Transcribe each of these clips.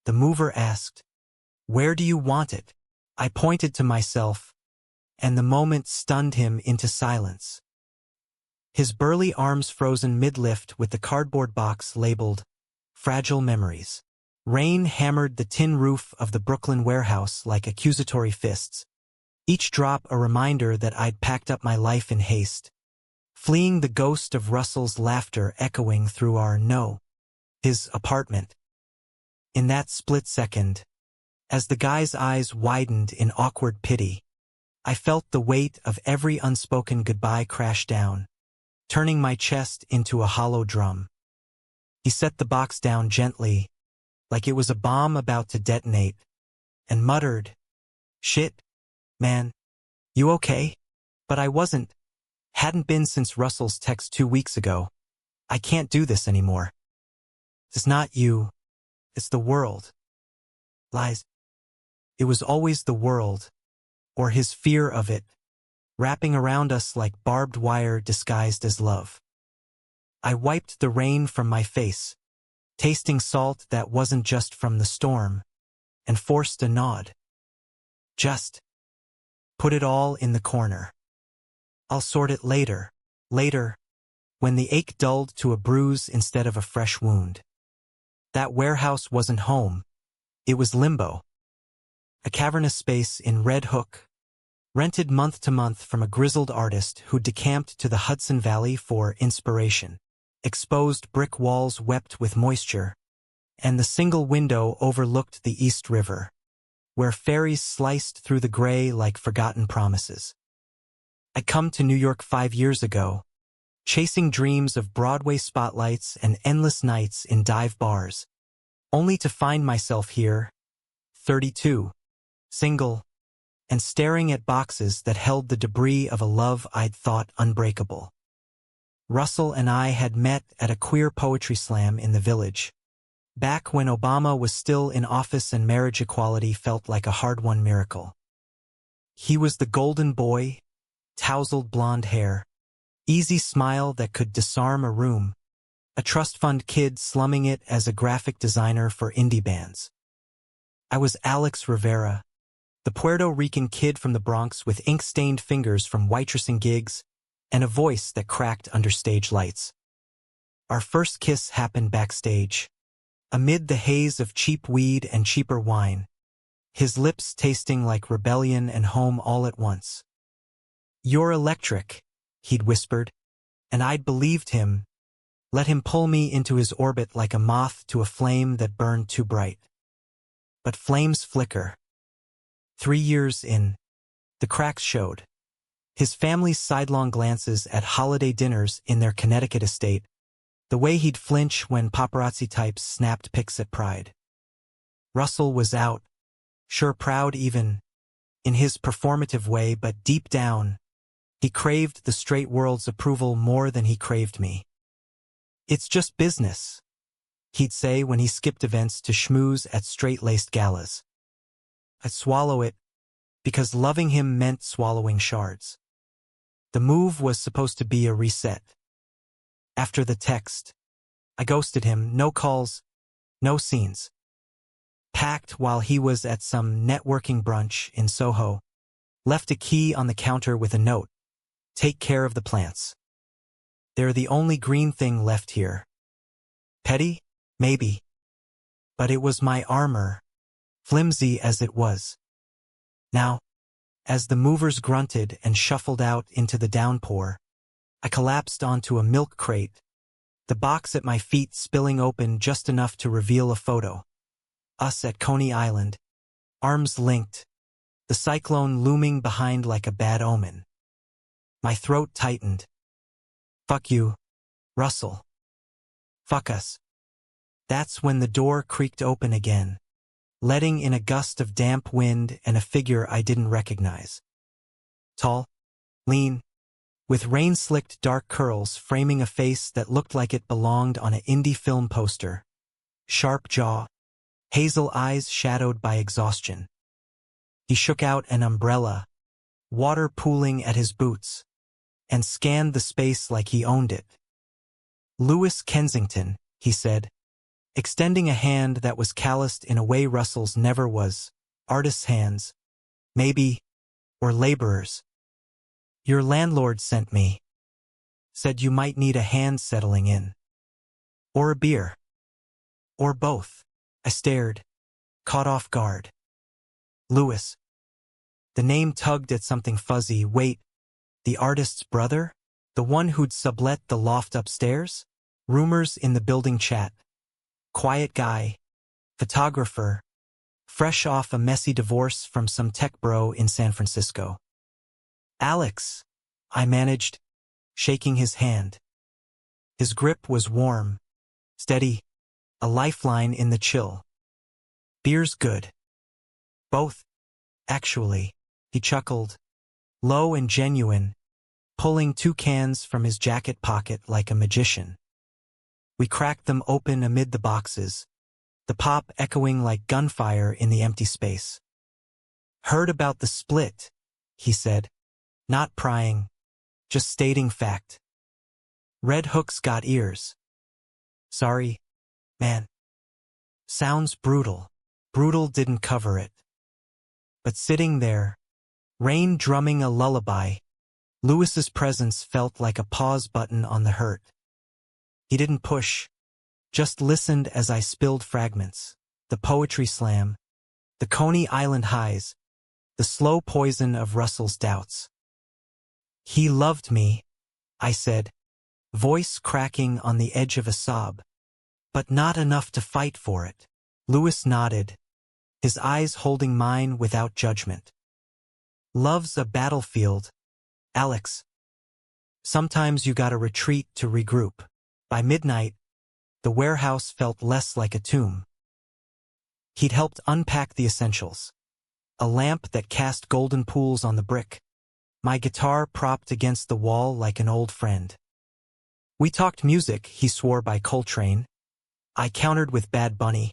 The mover asked, "Where do you want it?" I pointed to myself, and the moment stunned him into silence. His burly arms frozen mid-lift with the cardboard box labeled, "Fragile Memories." Rain hammered the tin roof of the Brooklyn warehouse like accusatory fists, each drop a reminder that I'd packed up my life in haste, fleeing the ghost of Russell's laughter echoing through his apartment. In that split second, as the guy's eyes widened in awkward pity, I felt the weight of every unspoken goodbye crash down, turning my chest into a hollow drum. He set the box down gently, like it was a bomb about to detonate, and muttered, "Shit, man, you okay?" But I wasn't. Hadn't been since Russell's text 2 weeks ago. "I can't do this anymore. It's not you. It's the world." Lies. It was always the world, or his fear of it, wrapping around us like barbed wire disguised as love. I wiped the rain from my face, tasting salt that wasn't just from the storm, and forced a nod. "Just put it all in the corner. I'll sort it later, when the ache dulled to a bruise instead of a fresh wound." That warehouse wasn't home. It was limbo. A cavernous space in Red Hook, rented month to month from a grizzled artist who decamped to the Hudson Valley for inspiration. Exposed brick walls wept with moisture, and the single window overlooked the East River, where ferries sliced through the gray like forgotten promises. I'd come to New York 5 years ago, chasing dreams of Broadway spotlights and endless nights in dive bars, only to find myself here, 32, single, and staring at boxes that held the debris of a love I'd thought unbreakable. Russell and I had met at a queer poetry slam in the Village, back when Obama was still in office and marriage equality felt like a hard-won miracle. He was the golden boy, tousled blonde hair, easy smile that could disarm a room, a trust fund kid slumming it as a graphic designer for indie bands. I was Alex Rivera, the Puerto Rican kid from the Bronx with ink-stained fingers from waitressing gigs and a voice that cracked under stage lights. Our first kiss happened backstage, amid the haze of cheap weed and cheaper wine, his lips tasting like rebellion and home all at once. "You're electric," he'd whispered, and I'd believed him, let him pull me into his orbit like a moth to a flame that burned too bright. But flames flicker. 3 years in, the cracks showed. His family's sidelong glances at holiday dinners in their Connecticut estate, the way he'd flinch when paparazzi types snapped pics at Pride. Russell was out, sure proud even, in his performative way, but deep down, he craved the straight world's approval more than he craved me. "It's just business," he'd say when he skipped events to schmooze at straight-laced galas. I'd swallow it, because loving him meant swallowing shards. The move was supposed to be a reset. After the text, I ghosted him, no calls, no scenes. Packed while he was at some networking brunch in Soho, left a key on the counter with a note, "Take care of the plants. They're the only green thing left here." Petty? Maybe. But it was my armor, flimsy as it was. Now, as the movers grunted and shuffled out into the downpour, I collapsed onto a milk crate, the box at my feet spilling open just enough to reveal a photo. Us at Coney Island, arms linked, the cyclone looming behind like a bad omen. My throat tightened. "Fuck you, Russell. Fuck us." That's when the door creaked open again, letting in a gust of damp wind and a figure I didn't recognize. Tall, lean, with rain-slicked dark curls framing a face that looked like it belonged on an indie film poster. Sharp jaw, hazel eyes shadowed by exhaustion. He shook out an umbrella, water pooling at his boots, and scanned the space like he owned it. "Louis Kensington," he said, extending a hand that was calloused in a way Russell's never was. Artists' hands, maybe, or laborers. Your landlord sent me. Said you might need a hand settling in. Or a beer. Or both. I stared, caught off guard. Lewis. The name tugged at something fuzzy. Wait, the artist's brother? The one who'd sublet the loft upstairs? Rumors in the building chat. Quiet guy. Photographer. Fresh off a messy divorce from some tech bro in San Francisco. Alex, I managed, shaking his hand. His grip was warm, steady, a lifeline in the chill. Beer's good. Both, actually, he chuckled, low and genuine, pulling 2 cans from his jacket pocket like a magician. We cracked them open amid the boxes, the pop echoing like gunfire in the empty space. Heard about the split, he said, not prying, just stating fact. Red Hook's got ears. Sorry, man. Sounds brutal. Brutal didn't cover it. But sitting there, rain drumming a lullaby, Lewis's presence felt like a pause button on the hurt. He didn't push, just listened as I spilled fragments, the poetry slam, the Coney Island highs, the slow poison of Russell's doubts. He loved me, I said, voice cracking on the edge of a sob, but not enough to fight for it. Lewis nodded, his eyes holding mine without judgment. Love's a battlefield, Alex. Sometimes you gotta retreat to regroup. By midnight, the warehouse felt less like a tomb. He'd helped unpack the essentials. A lamp that cast golden pools on the brick. My guitar propped against the wall like an old friend. We talked music, he swore by Coltrane. I countered with Bad Bunny.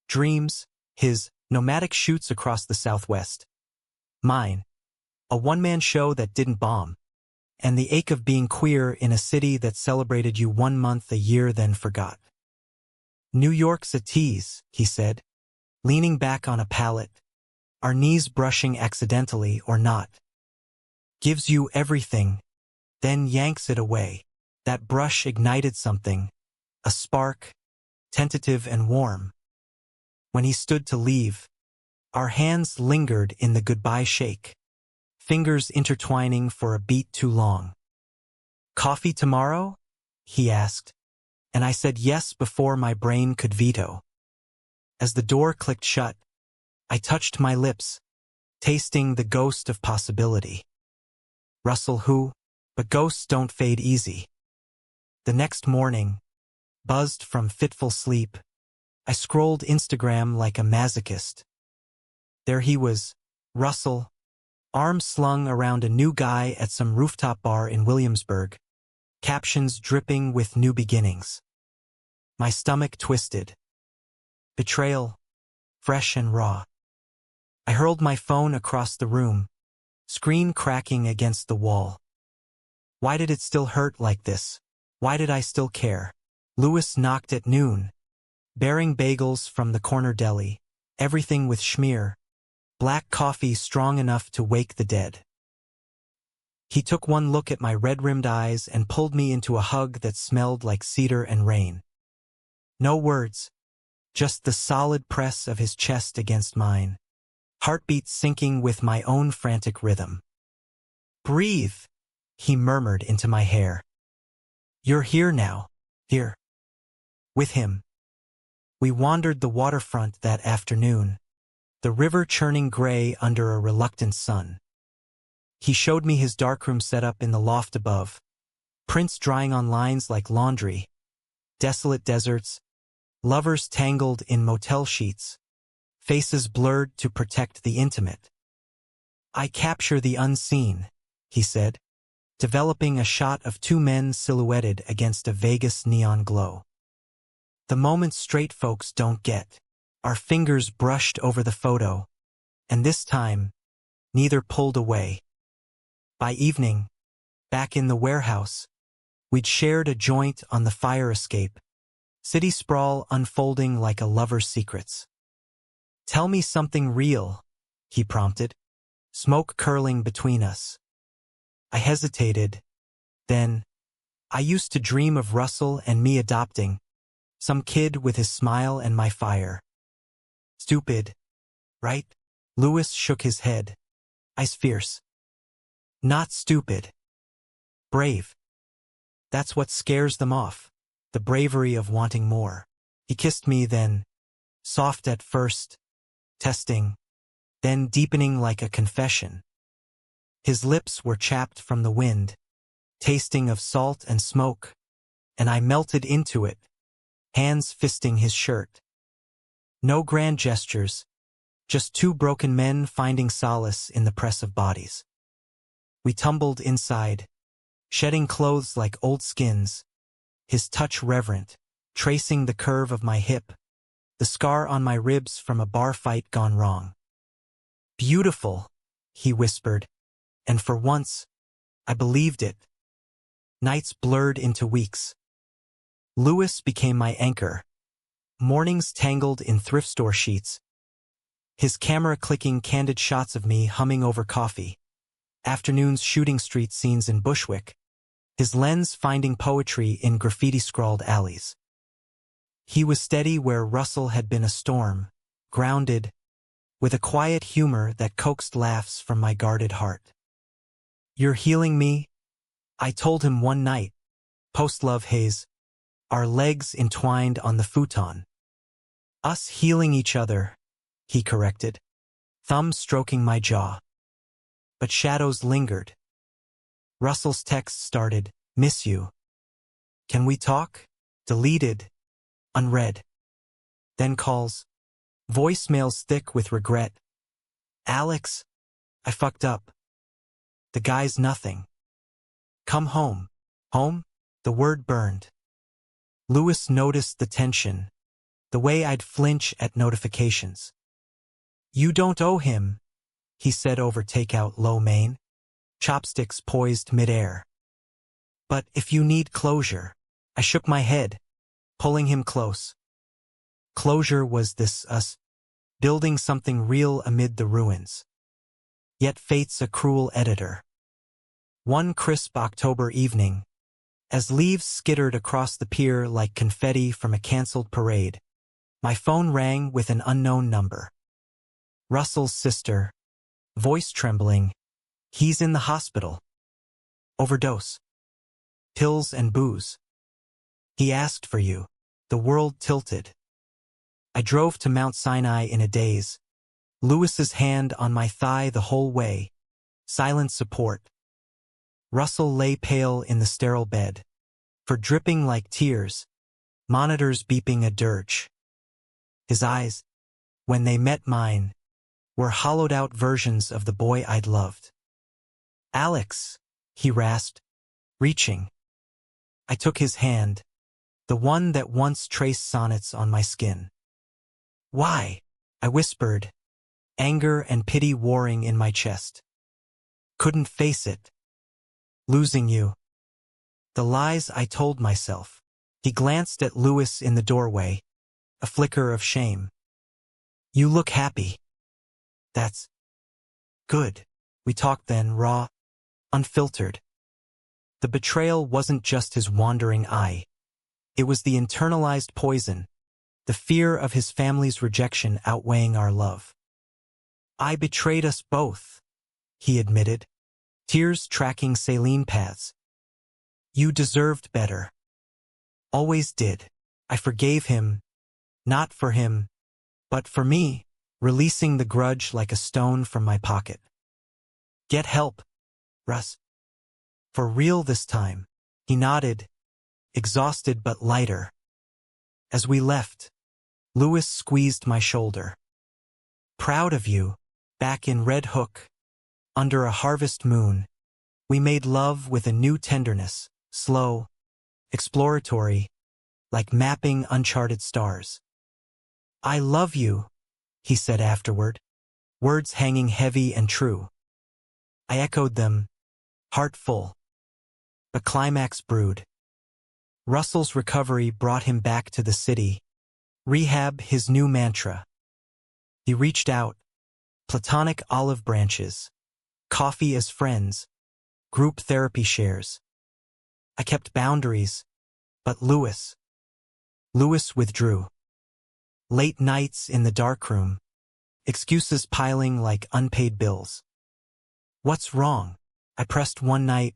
Dreams, his, nomadic shoots across the Southwest. Mine, a one-man show that didn't bomb. And the ache of being queer in a city that celebrated you 1 month a year then forgot. New York's a tease, he said, leaning back on a pallet, our knees brushing accidentally or not. Gives you everything, then yanks it away. That brush ignited something, a spark, tentative and warm. When he stood to leave, our hands lingered in the goodbye shake, fingers intertwining for a beat too long. Coffee tomorrow? He asked, and I said yes before my brain could veto. As the door clicked shut, I touched my lips, tasting the ghost of possibility. Russell who? But ghosts don't fade easy. The next morning, buzzed from fitful sleep, I scrolled Instagram like a masochist. There he was, Russell, arms slung around a new guy at some rooftop bar in Williamsburg, captions dripping with new beginnings. My stomach twisted. Betrayal, fresh and raw. I hurled my phone across the room, screen cracking against the wall. Why did it still hurt like this? Why did I still care? Lewis knocked at noon, bearing bagels from the corner deli, everything with schmear, black coffee strong enough to wake the dead. He took one look at my red-rimmed eyes and pulled me into a hug that smelled like cedar and rain. No words, just the solid press of his chest against mine, heartbeat syncing with my own frantic rhythm. Breathe, he murmured into my hair. You're here now, here. With him. We wandered the waterfront that afternoon, the river churning gray under a reluctant sun. He showed me his darkroom setup in the loft above, prints drying on lines like laundry, desolate deserts, lovers tangled in motel sheets, faces blurred to protect the intimate. I capture the unseen, he said, developing a shot of 2 men silhouetted against a Vegas neon glow. The moment straight folks don't get. Our fingers brushed over the photo, and this time, neither pulled away. By evening, back in the warehouse, we'd shared a joint on the fire escape, City sprawl unfolding like a lover's secrets. Tell me something real, he prompted, smoke curling between us. I hesitated. Then, I used to dream of Russell and me adopting some kid with his smile and my fire. Stupid, right? Lewis shook his head. Ice fierce. Not stupid. Brave. That's what scares them off. The bravery of wanting more. He kissed me then, soft at first, testing, then deepening like a confession. His lips were chapped from the wind, tasting of salt and smoke, and I melted into it, hands fisting his shirt. No grand gestures, just two broken men finding solace in the press of bodies. We tumbled inside, shedding clothes like old skins, his touch reverent, tracing the curve of my hip, the scar on my ribs from a bar fight gone wrong. Beautiful, he whispered, and for once, I believed it. Nights blurred into weeks. Lewis became my anchor. Mornings tangled in thrift store sheets. His camera clicking candid shots of me humming over coffee. Afternoons shooting street scenes in Bushwick. His lens finding poetry in graffiti-scrawled alleys. He was steady where Russell had been a storm, grounded, with a quiet humor that coaxed laughs from my guarded heart. You're healing me? I told him one night, post-love haze, our legs entwined on the futon. Us healing each other, he corrected, thumb stroking my jaw. But shadows lingered. Russell's text started, miss you. Can we talk? Deleted, unread. Then calls, voicemails thick with regret. Alex, I fucked up. The guy's nothing. Come home. Home? The word burned. Lewis noticed the tension, the way I'd flinch at notifications. You don't owe him, he said over takeout lo mein, chopsticks poised midair. But if you need closure, I shook my head, pulling him close. Closure was this us, building something real amid the ruins. Yet fate's a cruel editor. One crisp October evening, as leaves skittered across the pier like confetti from a canceled parade, my phone rang with an unknown number. Russell's sister, voice trembling, he's in the hospital. Overdose. Pills and booze. He asked for you. The world tilted. I drove to Mount Sinai in a daze, Lewis's hand on my thigh the whole way, silent support. Russell lay pale in the sterile bed, for dripping like tears, monitors beeping a dirge. His eyes, when they met mine, were hollowed-out versions of the boy I'd loved. Alex, he rasped, reaching. I took his hand, the one that once traced sonnets on my skin. Why? I whispered, anger and pity warring in my chest. Couldn't face it. Losing you. The lies I told myself. He glanced at Lewis in the doorway, a flicker of shame. You look happy. That's good. We talked then, raw, unfiltered. The betrayal wasn't just his wandering eye. It was the internalized poison, the fear of his family's rejection outweighing our love. I betrayed us both, he admitted, tears tracking saline paths. You deserved better. Always did. I forgave him, not for him, but for me, releasing the grudge like a stone from my pocket. Get help, Russ. For real this time, he nodded, exhausted but lighter. As we left, Lewis squeezed my shoulder. Proud of you, back in Red Hook, under a harvest moon, we made love with a new tenderness, slow, exploratory, like mapping uncharted stars. I love you, he said afterward, words hanging heavy and true. I echoed them, heart full. The climax brewed. Russell's recovery brought him back to the city. Rehab, his new mantra. He reached out. Platonic olive branches. Coffee as friends. Group therapy shares. I kept boundaries, but Lewis withdrew. Late nights in the darkroom. Excuses piling like unpaid bills. What's wrong? I pressed one night,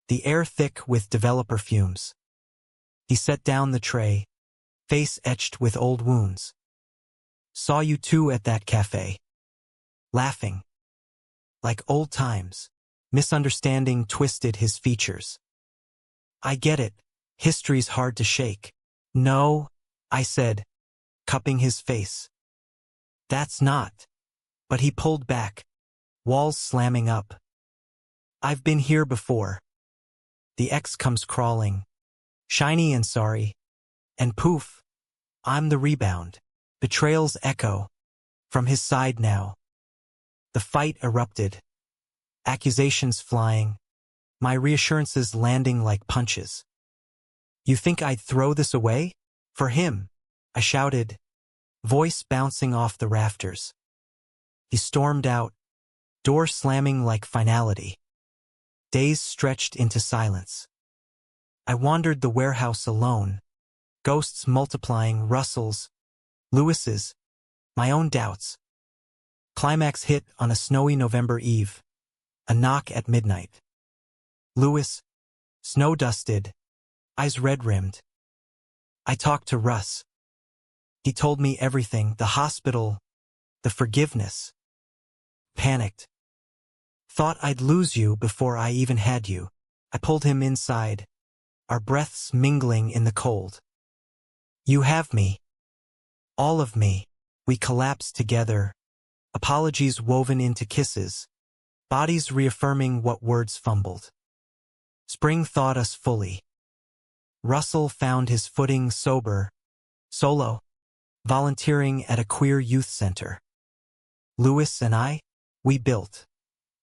the air thick with developer fumes. He set down the tray, face etched with old wounds. Saw you two at that cafe. Laughing. Like old times. Misunderstanding twisted his features. I get it. History's hard to shake. No, I said, cupping his face. That's not. But he pulled back, walls slamming up. I've been here before. The ex comes crawling, shiny and sorry, and poof, I'm the rebound. Betrayal's echo. From his side now. The fight erupted. Accusations flying. My reassurances landing like punches. You think I'd throw this away? For him, I shouted, voice bouncing off the rafters. He stormed out, door slamming like finality. Days stretched into silence. I wandered the warehouse alone, ghosts multiplying, Russell's, Lewis's, my own doubts. Climax hit on a snowy November eve, a knock at midnight. Lewis, snow-dusted, eyes red-rimmed. I talked to Russ. He told me everything, the hospital, the forgiveness. Panicked. Thought I'd lose you before I even had you. I pulled him inside, our breaths mingling in the cold. You have me. All of me. We collapsed together, apologies woven into kisses, bodies reaffirming what words fumbled. Spring thawed us fully. Russell found his footing sober, solo, volunteering at a queer youth center. Lewis and I, we built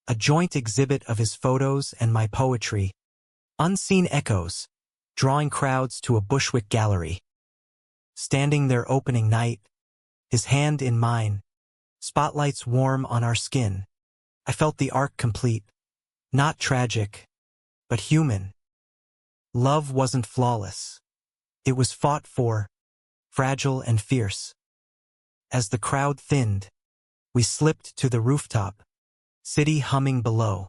a joint exhibit of his photos and my poetry, unseen echoes, drawing crowds to a Bushwick gallery. Standing there opening night, his hand in mine, spotlights warm on our skin, I felt the arc complete, not tragic, but human. Love wasn't flawless. It was fought for, fragile and fierce. As the crowd thinned, we slipped to the rooftop, city humming below.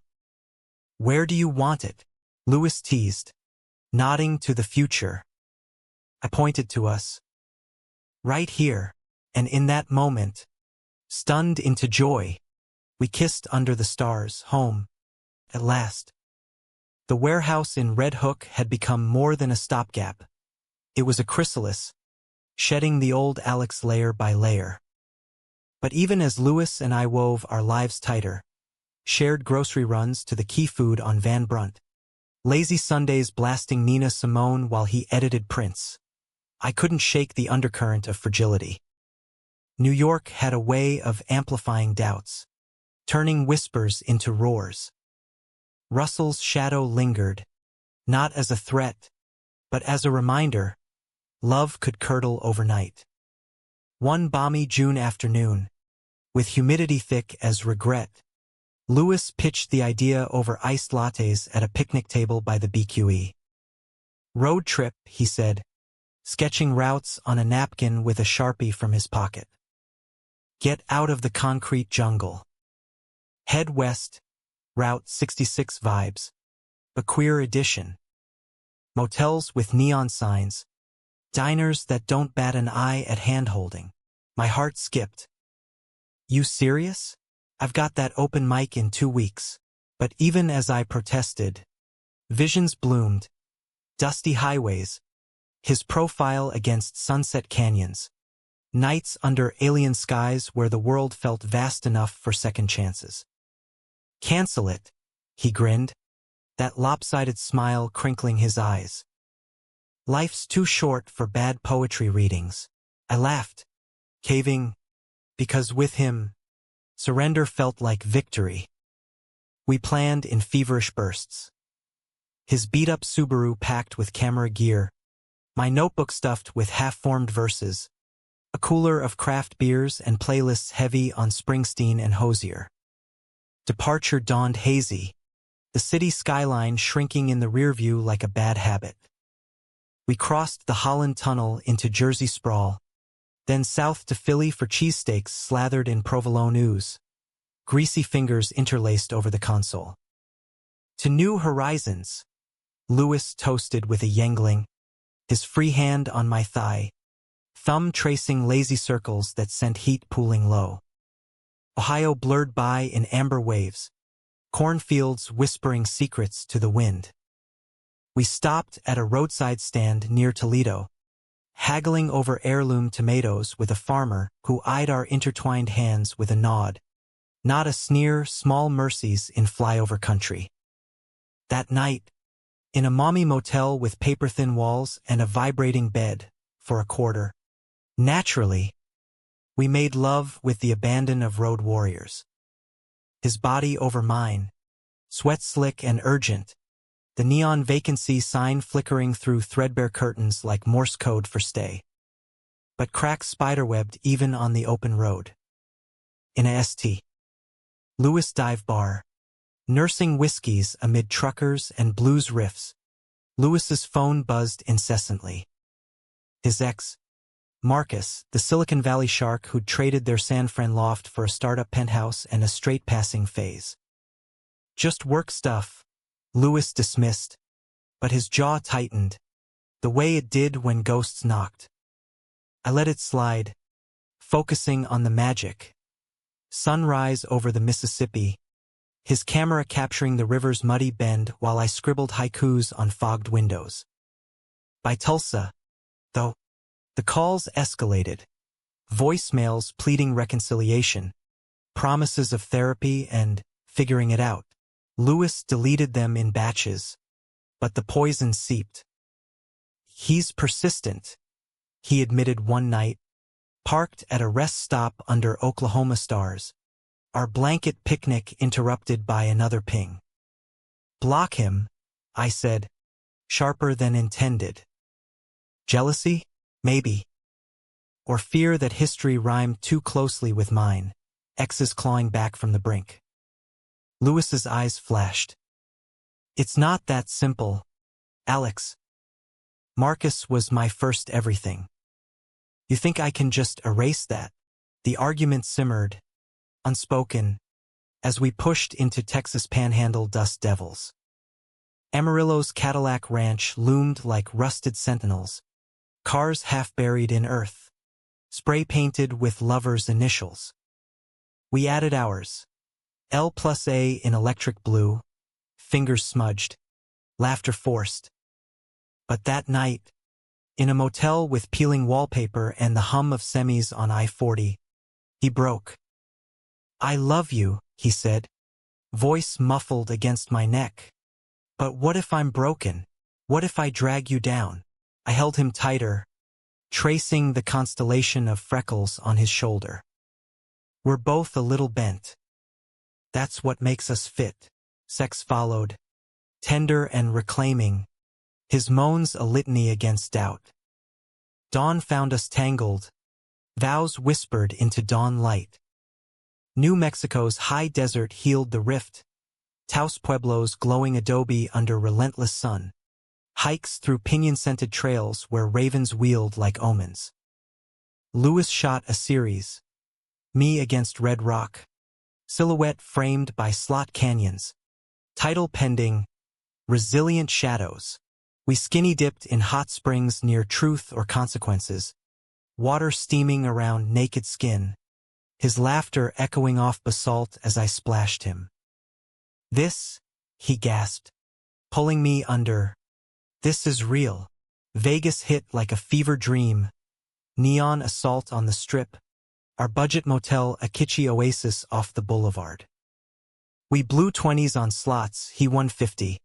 Where do you want it? Lewis teased, nodding to the future. I pointed to us. Right here, and in that moment, stunned into joy, we kissed under the stars, home, at last. The warehouse in Red Hook had become more than a stopgap. It was a chrysalis, shedding the old Alex layer by layer. But even as Lewis and I wove our lives tighter, shared grocery runs to the Key Food on Van Brunt, lazy Sundays blasting Nina Simone while he edited Prince, I couldn't shake the undercurrent of fragility. New York had a way of amplifying doubts, turning whispers into roars. Russell's shadow lingered, not as a threat, but as a reminder, love could curdle overnight. One balmy June afternoon, with humidity thick as regret, Lewis pitched the idea over iced lattes at a picnic table by the BQE. Road trip, he said, sketching routes on a napkin with a Sharpie from his pocket. Get out of the concrete jungle. Head west, Route 66 vibes, a queer edition. Motels with neon signs, diners that don't bat an eye at hand-holding. My heart skipped. You serious? I've got that open mic in 2 weeks. But even as I protested, visions bloomed, dusty highways, his profile against sunset canyons, nights under alien skies where the world felt vast enough for second chances. Cancel it, he grinned, that lopsided smile crinkling his eyes. Life's too short for bad poetry readings. I laughed, caving, because with him, surrender felt like victory. We planned in feverish bursts. His beat-up Subaru packed with camera gear, My notebook stuffed with half-formed verses, a cooler of craft beers and playlists heavy on Springsteen and Hozier. Departure dawned hazy, the city skyline shrinking in the rearview like a bad habit. We crossed the Holland Tunnel into Jersey sprawl, then south to Philly for cheesesteaks slathered in provolone ooze, greasy fingers interlaced over the console. To new horizons, Lewis toasted with a yangling, his free hand on my thigh, thumb tracing lazy circles that sent heat pooling low. Ohio blurred by in amber waves, cornfields whispering secrets to the wind. We stopped at a roadside stand near Toledo, haggling over heirloom tomatoes with a farmer who eyed our intertwined hands with a nod, not a sneer, small mercies in flyover country. That night, in a mommy motel with paper-thin walls and a vibrating bed, for a quarter, naturally, we made love with the abandon of road warriors. His body over mine, sweat slick and urgent, the neon vacancy sign flickering through threadbare curtains like Morse code for stay. But cracks spiderwebbed even on the open road. In a St. Louis dive bar, nursing whiskeys amid truckers and blues riffs, Lewis's phone buzzed incessantly. His ex, Marcus, the Silicon Valley shark who'd traded their San Fran loft for a startup penthouse and a straight-passing phase. Just work stuff, Lewis dismissed, but his jaw tightened, the way it did when ghosts knocked. I let it slide, focusing on the magic. Sunrise over the Mississippi, his camera capturing the river's muddy bend while I scribbled haikus on fogged windows. By Tulsa, though, the calls escalated. Voicemails pleading reconciliation, promises of therapy and figuring it out. Lewis deleted them in batches, but the poison seeped. He's persistent, he admitted one night, parked at a rest stop under Oklahoma stars, our blanket picnic interrupted by another ping. Block him, I said, sharper than intended. Jealousy? Maybe. Or fear that history rhymed too closely with mine, exes clawing back from the brink. Lewis's eyes flashed. It's not that simple, Alex. Marcus was my first everything. You think I can just erase that? The argument simmered, unspoken, as we pushed into Texas Panhandle dust devils. Amarillo's Cadillac Ranch loomed like rusted sentinels, cars half buried in earth, spray-painted with lovers' initials. We added ours. L+A in electric blue, fingers smudged, laughter forced. But that night, in a motel with peeling wallpaper and the hum of semis on I-40, he broke. I love you, he said, voice muffled against my neck. But what if I'm broken? What if I drag you down? I held him tighter, tracing the constellation of freckles on his shoulder. We're both a little bent. That's what makes us fit. Sex followed, tender and reclaiming, his moans a litany against doubt. Dawn found us tangled, vows whispered into dawn light. New Mexico's high desert healed the rift, Taos Pueblo's glowing adobe under relentless sun, hikes through pinyon-scented trails where ravens wheeled like omens. Lewis shot a series, me against red rock, silhouette framed by slot canyons, title pending, resilient shadows. We skinny-dipped in hot springs near truth or consequences, water steaming around naked skin, his laughter echoing off basalt as I splashed him. This, he gasped, pulling me under. This is real. Vegas hit like a fever dream. Neon assault on the strip. Our budget motel a kitschy oasis off the boulevard. We blew 20s on slots, he won 50.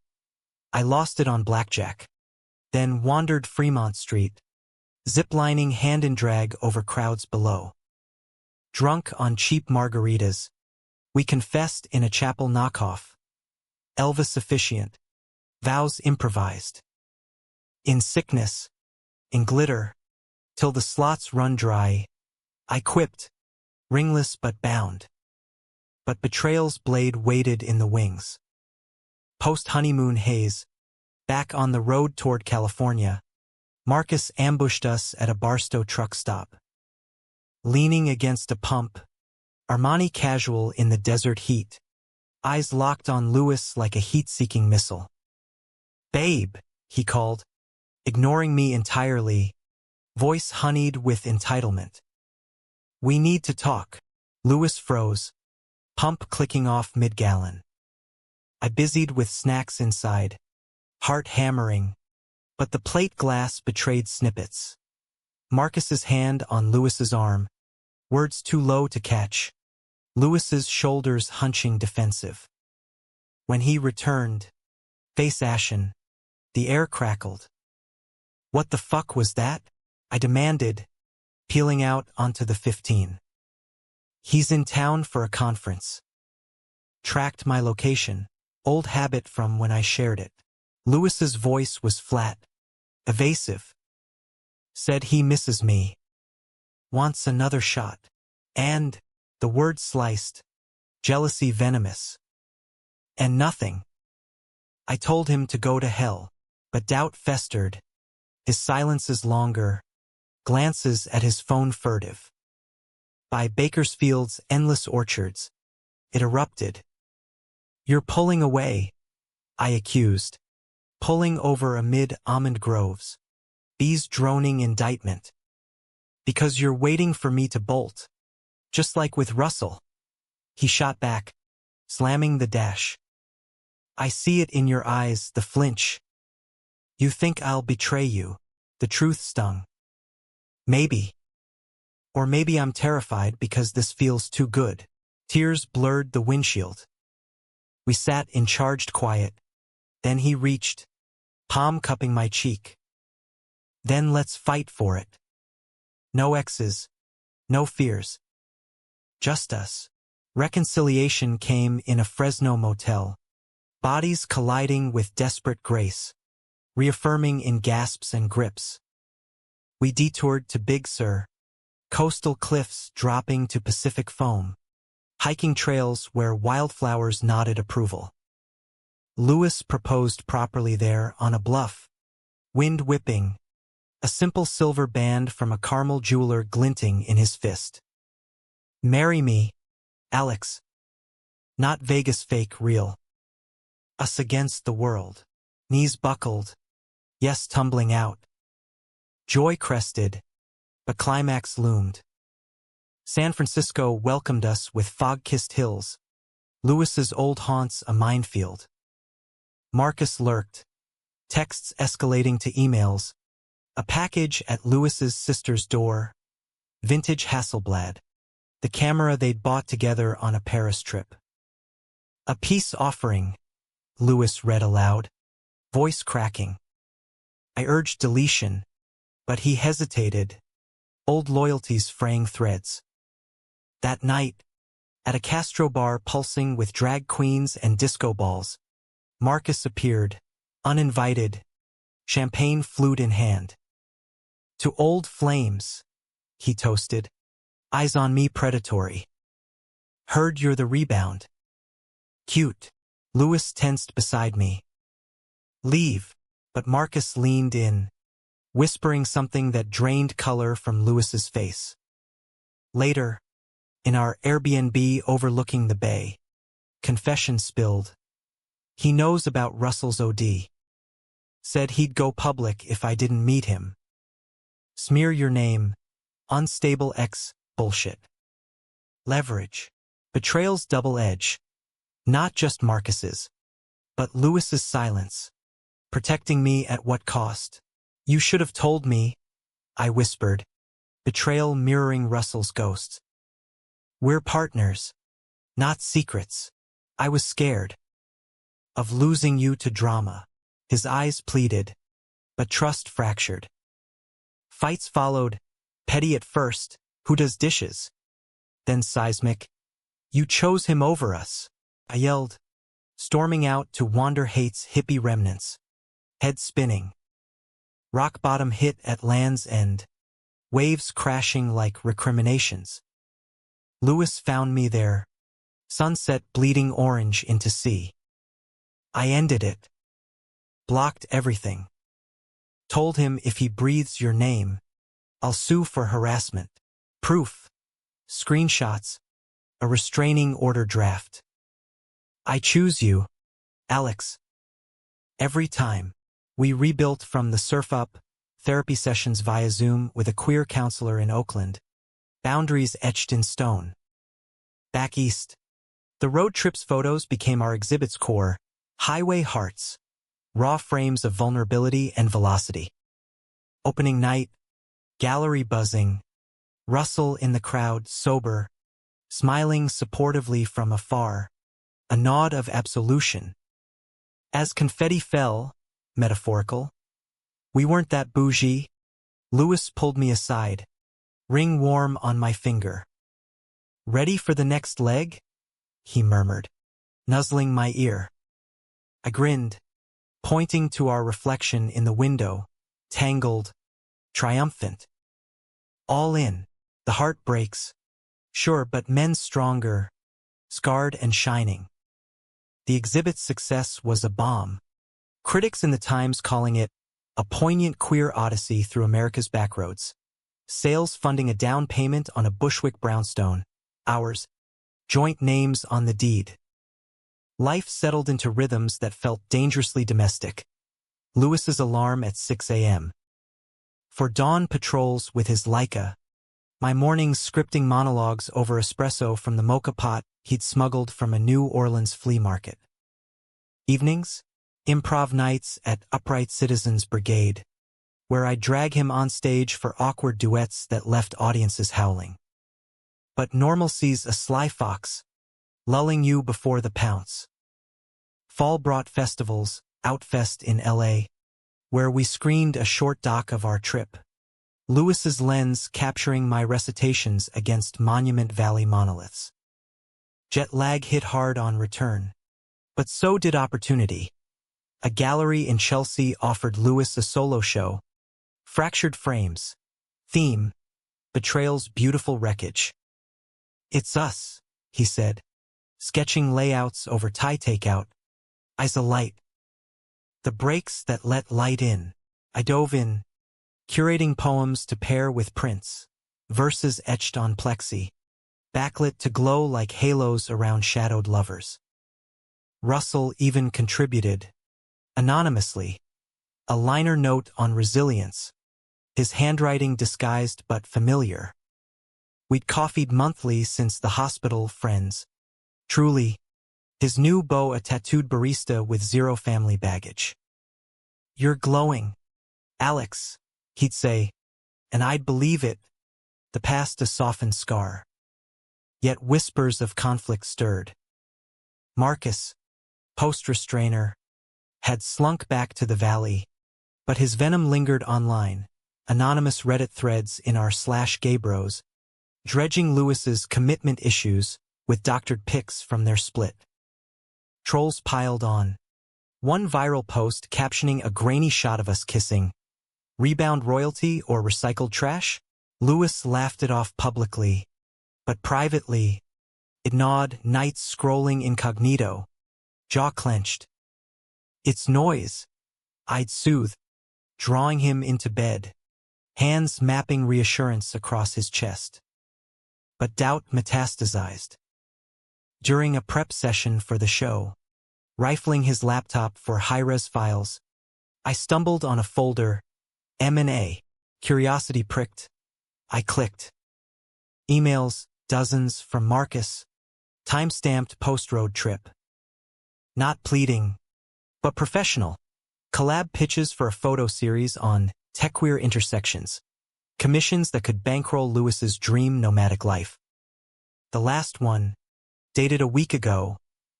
I lost it on blackjack. Then wandered Fremont Street, ziplining hand in drag over crowds below. Drunk on cheap margaritas, we confessed in a chapel knockoff. Elvis officiant, vows improvised. In sickness, in glitter, till the slots run dry, I quipped, ringless but bound. But betrayal's blade waited in the wings. Post-honeymoon haze, back on the road toward California, Marcus ambushed us at a Barstow truck stop. Leaning against a pump, Armani casual in the desert heat, eyes locked on Lewis like a heat-seeking missile. "Babe," he called, ignoring me entirely, voice honeyed with entitlement. "We need to talk." Lewis froze, pump clicking off mid-gallon. I busied with snacks inside, heart hammering, but the plate glass betrayed snippets. Marcus's hand on Lewis's arm, words too low to catch, Lewis's shoulders hunching defensive. When he returned, face ashen, the air crackled. "What the fuck was that?" I demanded, peeling out onto the 15. "He's in town for a conference." Tracked my location, old habit from when I shared it. Lewis's voice was flat, evasive. Said he misses me. Wants another shot. And, the word sliced, jealousy venomous. And nothing. I told him to go to hell, but doubt festered, his silences longer, glances at his phone furtive. By Bakersfield's endless orchards, it erupted. "You're pulling away," I accused, pulling over amid almond groves, bees droning indictment. "Because you're waiting for me to bolt, just like with Russell." He shot back, slamming the dash. "I see it in your eyes, the flinch. You think I'll betray you." The truth stung. Maybe. Or maybe I'm terrified because this feels too good. Tears blurred the windshield. We sat in charged quiet. Then he reached, palm cupping my cheek. "Then let's fight for it. No exes, no fears. Just us." Reconciliation came in a Fresno motel, bodies colliding with desperate grace, reaffirming in gasps and grips. We detoured to Big Sur, coastal cliffs dropping to Pacific foam, hiking trails where wildflowers nodded approval. Lewis proposed properly there on a bluff, wind whipping, a simple silver band from a Carmel jeweler glinting in his fist. "Marry me, Alex." Not Vegas fake, real. Us against the world. Knees buckled, yes tumbling out. Joy crested, but climax loomed. San Francisco welcomed us with fog-kissed hills, Lewis's old haunts a minefield. Marcus lurked, texts escalating to emails, a package at Lewis's sister's door, vintage Hasselblad, the camera they'd bought together on a Paris trip. "A peace offering," Lewis read aloud, voice cracking. I urged deletion, but he hesitated, old loyalties fraying threads. That night, at a Castro bar pulsing with drag queens and disco balls, Marcus appeared, uninvited, champagne flute in hand. "To old flames," he toasted, eyes on me predatory. "Heard you're the rebound." "Cute." Lewis tensed beside me. "Leave," but Marcus leaned in, whispering something that drained color from Lewis's face. Later, in our Airbnb overlooking the bay, confession spilled. He knows about Russell's OD. Said he'd go public if I didn't meet him. Smear your name. Unstable ex bullshit. Leverage. Betrayal's double edge. Not just Marcus's, but Lewis's silence. Protecting me at what cost? "You should have told me," I whispered, betrayal mirroring Russell's ghost. "We're partners, not secrets." I was scared. Of losing you to drama. His eyes pleaded, but trust fractured. Fights followed, petty at first, who does dishes? Then seismic. "You chose him over us," I yelled, storming out to wander hate's hippie remnants. Head spinning. Rock bottom hit at Land's End, waves crashing like recriminations. Lewis found me there, sunset bleeding orange into sea. I ended it. Blocked everything. Told him if he breathes your name, I'll sue for harassment. Proof. Screenshots. A restraining order draft. I choose you, Alex. Every time. We rebuilt from the surf up, therapy sessions via Zoom with a queer counselor in Oakland. Boundaries etched in stone. Back east. The road trip's photos became our exhibit's core, highway hearts, raw frames of vulnerability and velocity. Opening night, gallery buzzing, Russell in the crowd, sober, smiling supportively from afar, a nod of absolution. As confetti fell, metaphorical, we weren't that bougie. Lewis pulled me aside, ring warm on my finger. Ready for the next leg? He murmured, nuzzling my ear. I grinned, pointing to our reflection in the window, tangled, triumphant. All in, the heart breaks. Sure, but men stronger, scarred and shining. The exhibit's success was a bomb. Critics in the Times calling it a poignant queer odyssey through America's backroads. Sales funding a down payment on a Bushwick brownstone. Ours, joint names on the deed. Life settled into rhythms that felt dangerously domestic. Lewis's alarm at 6 a.m. For dawn patrols with his Leica. My mornings scripting monologues over espresso from the mocha pot he'd smuggled from a New Orleans flea market. Evenings, improv nights at Upright Citizens Brigade, where I'd drag him on stage for awkward duets that left audiences howling. But normalcy's a sly fox, lulling you before the pounce. Fall brought festivals, Outfest in L.A., where we screened a short doc of our trip. Lewis's lens capturing my recitations against Monument Valley monoliths. Jet lag hit hard on return. But so did opportunity. A gallery in Chelsea offered Lewis a solo show. Fractured frames. Theme. Betrayal's beautiful wreckage. It's us, he said, sketching layouts over Thai takeout. Eyes alight. The breaks that let light in. I dove in, curating poems to pair with prints, verses etched on plexi, backlit to glow like halos around shadowed lovers. Russell even contributed, anonymously, a liner note on resilience, his handwriting disguised but familiar. We'd coffeed monthly since the hospital, friends. Truly, his new beau a tattooed barista with zero family baggage. You're glowing, Alex, he'd say, and I'd believe it, the past a softened scar. Yet whispers of conflict stirred. Marcus, post-restrainer, had slunk back to the valley, but his venom lingered online, anonymous Reddit threads in our /gaybros, dredging Lewis's commitment issues with doctored pics from their split. Trolls piled on. One viral post captioning a grainy shot of us kissing. Rebound royalty or recycled trash? Lewis laughed it off publicly, but privately, it gnawed nights scrolling incognito, jaw clenched. It's noise, I'd soothe, drawing him into bed, hands mapping reassurance across his chest. But doubt metastasized. During a prep session for the show, rifling his laptop for high-res files, I stumbled on a folder, M&A, curiosity pricked. I clicked. Emails, dozens from Marcus, time-stamped post-road trip. Not pleading, but professional. Collab pitches for a photo series on tech-queer intersections. Commissions that could bankroll Lewis's dream nomadic life. The last one, dated a week ago,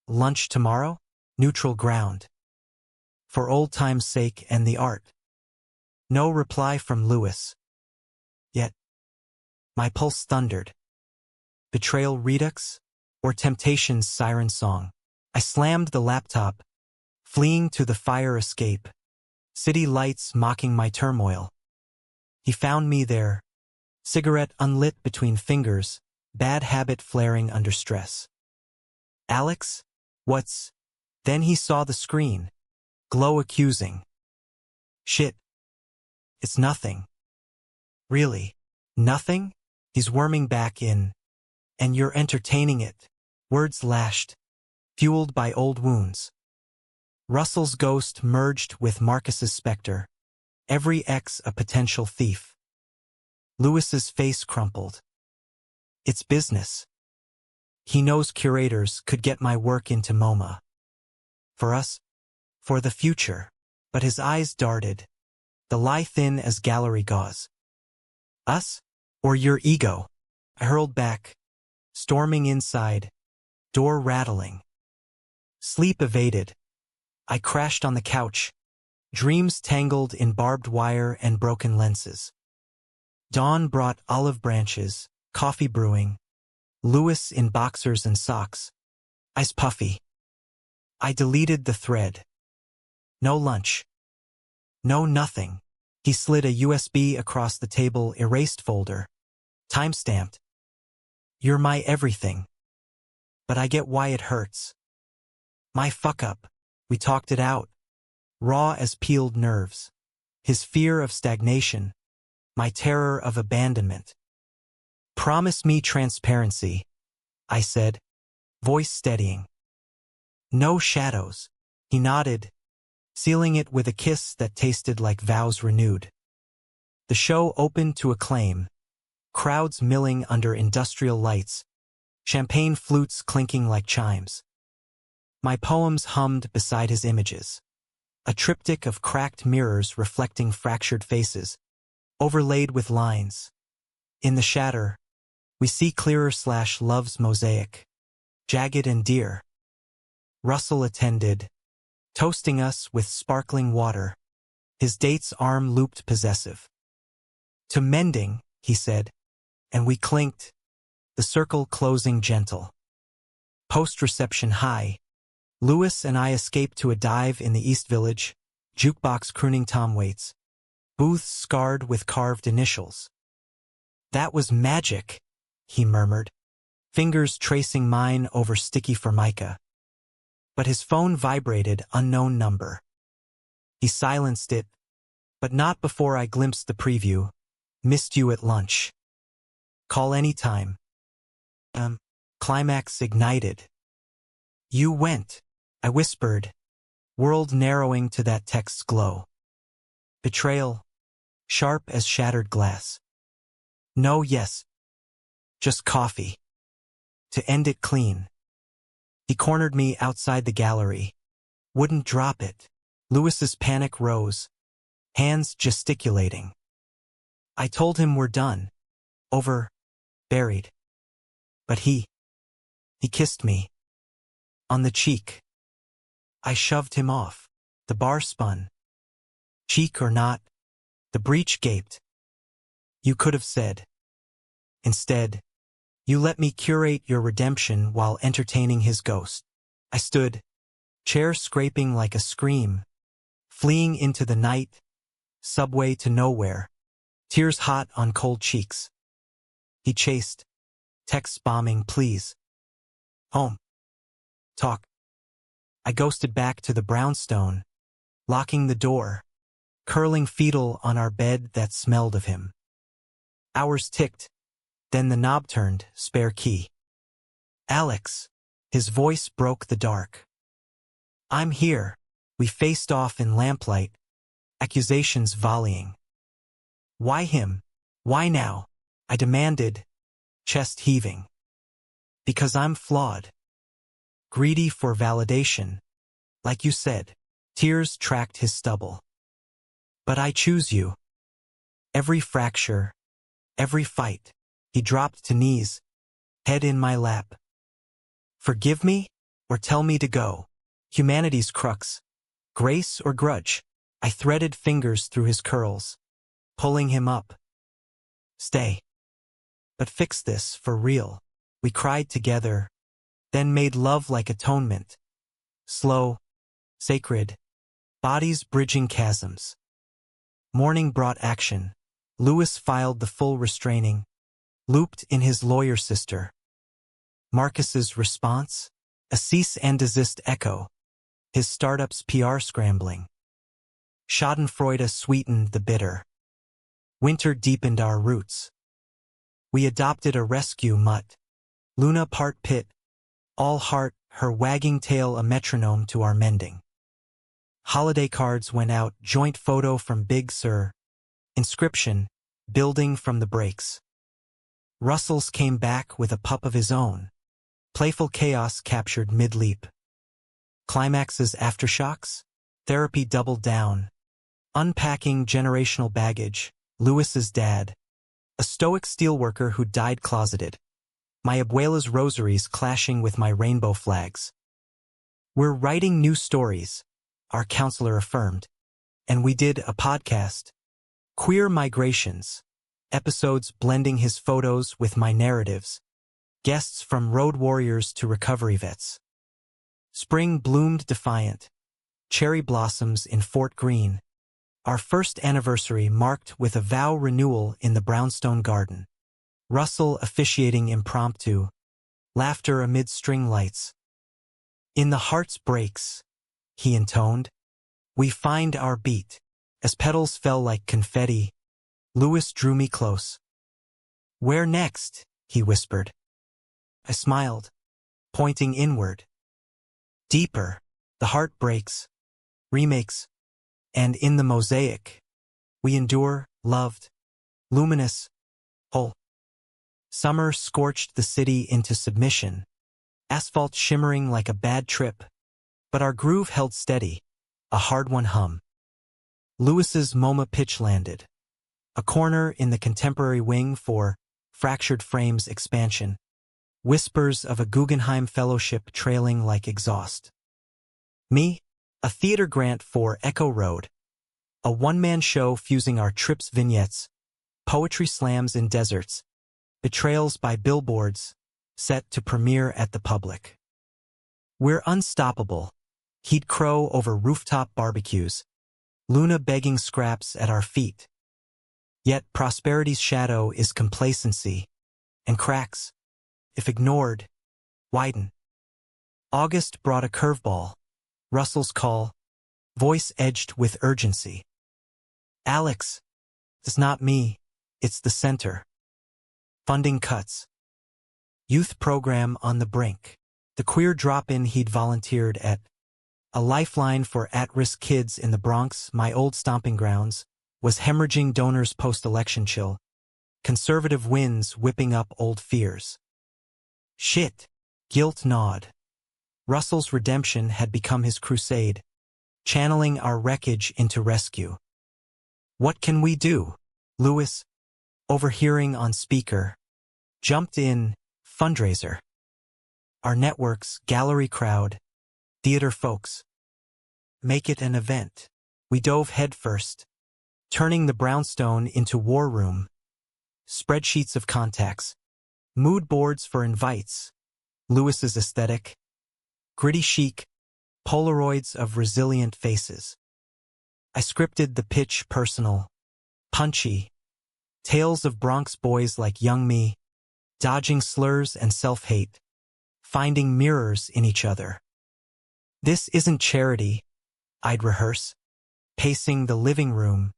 lunch tomorrow, neutral ground. For old time's sake and the art. No reply from Lewis. Yet, my pulse thundered. Betrayal redux, or temptation's siren song. I slammed the laptop, fleeing to the fire escape, city lights mocking my turmoil. He found me there, cigarette unlit between fingers, bad habit flaring under stress. Alex? What's... Then he saw the screen. Glow accusing. Shit. It's nothing. Really? Nothing? He's worming back in. And you're entertaining it. Words lashed, fueled by old wounds. Russell's ghost merged with Marcus's specter. Every ex a potential thief. Lewis's face crumpled. It's business. He knows curators could get my work into MoMA. For us? For the future. But his eyes darted. The lie thin as gallery gauze. Us? Or your ego? I hurled back, storming inside, door rattling. Sleep evaded. I crashed on the couch, dreams tangled in barbed wire and broken lenses. Dawn brought olive branches, coffee brewing, Lewis in boxers and socks, eyes puffy. I deleted the thread. No lunch. No nothing. He slid a USB across the table erased folder. Timestamped. You're my everything. But I get why it hurts. My fuck up. We talked it out. Raw as peeled nerves. His fear of stagnation. My terror of abandonment. Promise me transparency, I said, voice steadying. No shadows. He nodded, sealing it with a kiss that tasted like vows renewed. The show opened to acclaim, crowds milling under industrial lights, champagne flutes clinking like chimes. My poems hummed beside his images, a triptych of cracked mirrors reflecting fractured faces, overlaid with lines. In the shatter, we see clearer/love's mosaic, jagged and dear. Russell attended, toasting us with sparkling water, his date's arm looped possessive. To mending, he said, and we clinked, the circle closing gentle. Post-reception high, Lewis and I escaped to a dive in the East Village, jukebox crooning Tom Waits, booths scarred with carved initials. That was magic, he murmured, fingers tracing mine over sticky formica. But his phone vibrated, unknown number. He silenced it, but not before I glimpsed the preview. Missed you at lunch. Call anytime. Climax ignited. You went, I whispered, world narrowing to that text's glow. Betrayal, sharp as shattered glass. No, yes. Just coffee. To end it clean. He cornered me outside the gallery. Wouldn't drop it. Lewis's panic rose, hands gesticulating. I told him we're done. Over. Buried. But he kissed me. On the cheek. I shoved him off. The bar spun. Cheek or not, the breach gaped. You could have said. Instead, you let me curate your redemption while entertaining his ghost. I stood, chair scraping like a scream, fleeing into the night, subway to nowhere, tears hot on cold cheeks. He chased, text bombing, please. Home. Talk. I ghosted back to the brownstone, locking the door, curling fetal on our bed that smelled of him. Hours ticked, then the knob turned, spare key. Alex. His voice broke the dark. I'm here. We faced off in lamplight, accusations volleying. Why him? Why now? I demanded, chest heaving. Because I'm flawed. Greedy for validation. Like you said. Tears tracked his stubble. But I choose you. Every fracture, every fight. He dropped to knees, head in my lap. Forgive me, or tell me to go. Humanity's crux. Grace or grudge. I threaded fingers through his curls, pulling him up. Stay. But fix this for real. We cried together, then made love like atonement. Slow, sacred, Bodies bridging chasms. Morning brought action. Lewis filed the full restraining, looped in his lawyer sister. Marcus's response? A cease and desist echo. His startup's PR scrambling. Schadenfreude sweetened the bitter. Winter deepened our roots. We adopted a rescue mutt. Luna part pit, all heart, her wagging tail a metronome to our mending. Holiday cards went out, joint photo from Big Sur. Inscription, building from the breaks. Russell's came back with a pup of his own. Playful chaos captured mid-leap. Climax's aftershocks? Therapy doubled down. Unpacking generational baggage. Lewis's dad. A stoic steelworker who died closeted. My abuela's rosaries clashing with my rainbow flags. We're writing new stories, our counselor affirmed. And we did a podcast. Queer Migrations. Episodes blending his photos with my narratives. Guests from road warriors to recovery vets. Spring bloomed defiant. Cherry blossoms in Fort Greene. Our first anniversary marked with a vow renewal in the brownstone garden. Russell officiating impromptu. Laughter amid string lights. In the heart's breaks, he intoned, we find our beat. As petals fell like confetti, Lewis drew me close. Where next? He whispered. I smiled, pointing inward. Deeper, the heart breaks, remakes, and in the mosaic, we endure, loved, luminous, whole. Summer scorched the city into submission, asphalt shimmering like a bad trip, but our groove held steady, a hard-won hum. Lewis's MoMA pitch landed. A corner in the contemporary wing for Fractured Frames expansion. Whispers of a Guggenheim Fellowship trailing like exhaust. Me, a theater grant for Echo Road. A one-man show fusing our trip's vignettes, poetry slams in deserts, betrayals by billboards, set to premiere at the public. We're unstoppable. He'd crow over rooftop barbecues, Luna begging scraps at our feet. Yet prosperity's shadow is complacency, and cracks, if ignored, widen. August brought a curveball. Russell's call, voice edged with urgency. Alex, it's not me, it's the center. Funding cuts. Youth program on the brink. The queer drop-in he'd volunteered at. A lifeline for at-risk kids in the Bronx, my old stomping grounds, was hemorrhaging donors post-election chill. Conservative winds whipping up old fears. Shit. Guilt gnawed. Russell's redemption had become his crusade, channeling our wreckage into rescue. What can we do? Lewis, overhearing on speaker, jumped in, fundraiser. Our networks, gallery crowd, theater folks. Make it an event. We dove headfirst, turning the brownstone into war room. Spreadsheets of contacts, mood boards for invites. Lewis's aesthetic, gritty chic, Polaroids of resilient faces. I scripted the pitch personal, punchy, tales of Bronx boys like young me, dodging slurs and self-hate, finding mirrors in each other. This isn't charity, I'd rehearse, pacing the living room.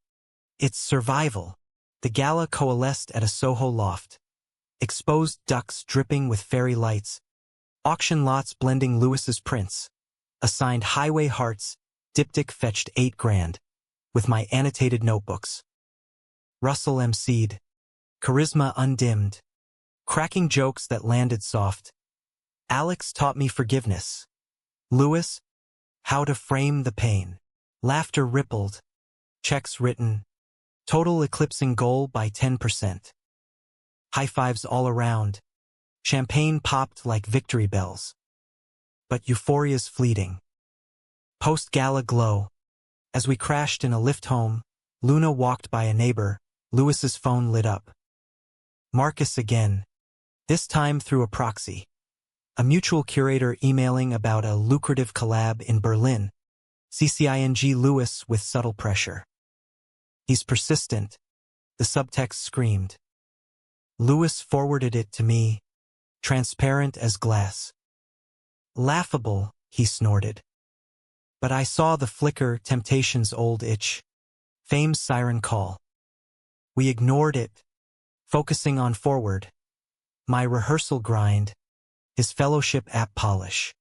It's survival. The gala coalesced at a Soho loft. Exposed ducks dripping with fairy lights. Auction lots blending Lewis's prints. Assigned highway hearts, diptych fetched $8,000, with my annotated notebooks. Russell emceed. Charisma undimmed. Cracking jokes that landed soft. Alex taught me forgiveness. Lewis, how to frame the pain. Laughter rippled. Checks written. Total eclipsing goal by 10%. High fives all around. Champagne popped like victory bells. But euphoria's fleeting. Post-gala glow. As we crashed in a lift home, Luna walked by a neighbor. Lewis's phone lit up. Marcus again. This time through a proxy. A mutual curator emailing about a lucrative collab in Berlin. CCING Lewis with subtle pressure. He's persistent, the subtext screamed. Lewis forwarded it to me, transparent as glass. Laughable, he snorted. But I saw the flicker, temptation's old itch. Fame's siren call. We ignored it, focusing on forward. My rehearsal grind, his fellowship app polish.